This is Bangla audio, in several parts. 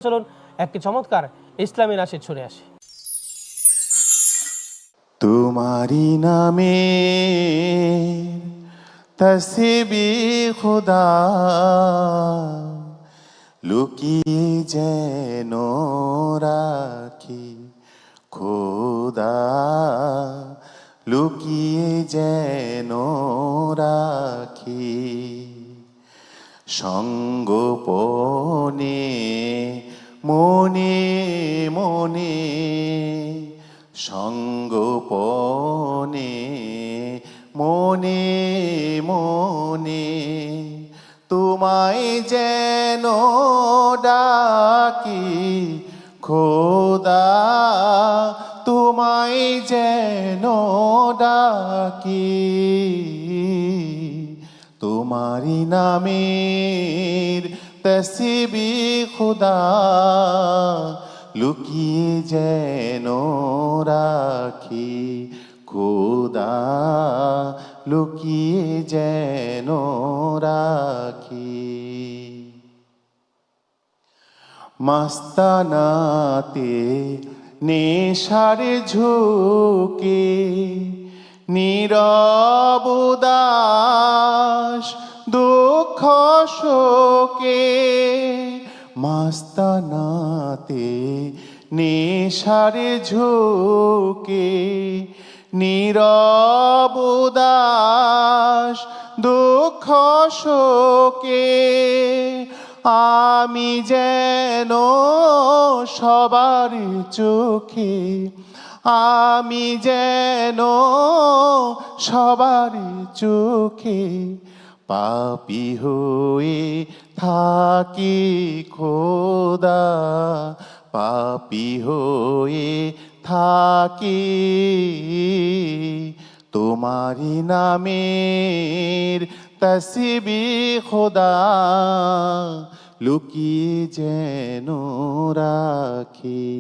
চলুন একটি চমৎকার ইসলামী নাশিদ শুনে আসি। तुम्हारी नामे तस्बीह खुदा लुकिए जेनो राखी खुदा लुकिए जेनो राखी সঙ্গোপনে মনে মনে সঙ্গোপনে মনে মনে তোমায় যেন ডাকি খোদা তোমায় যেন ডাকি তোমারি নামের তসবিহ খুদা লুকিয়ে যেন রাখি খোদা লুকিয়ে যেন রাখি মাস্তানাতে নেশার ঝুঁকে নীরব উদাস দুঃখ শোকে মাস্তানাতে নেশার ঝুঁকে নীরব উদাস দুঃখ শোকে আমি যেন সবার চোখে আমি যেন সবার চোখে পাপী হয়ে থাকি খোদা পাপী হয়ে থাকি তোমারি নামের তসবিহ খোদা লুকিয়ে যেন রাখি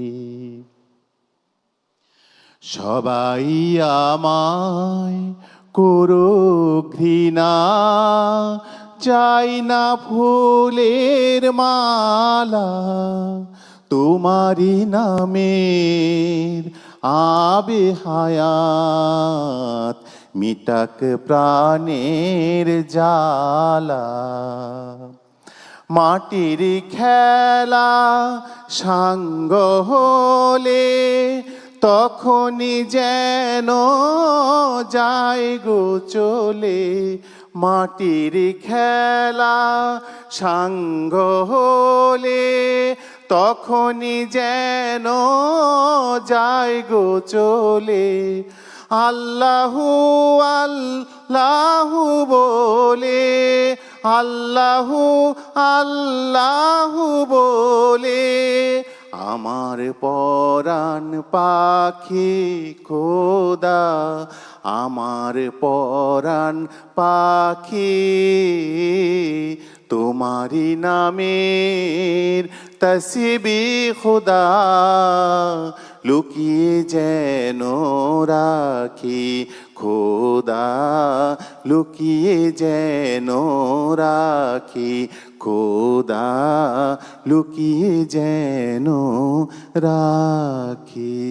সবাই আমায় করো ঘৃণা চাই না ফুলের মালা তোমারি নামের আবে হায়াত মিটাক প্রাণের জ্বালা মাটির খেলা সাঙ্গ হলে তখনই যেন যায় গো চলে মাটির খেলা সাঙ্গ হলে তখনই যেন যায় গো চলে আল্লাহু আল্লাহু বলে আল্লাহু আল্লাহু বলে আমার পরাণ পাখি খোদা আমার পরাণ পাখি তোমারি নামের তসবিহ খুদা লুকিয়ে যেন রাখি খোদা লুকিয়ে যেন রাখি খোদা লুকিয়ে যেন রাখি।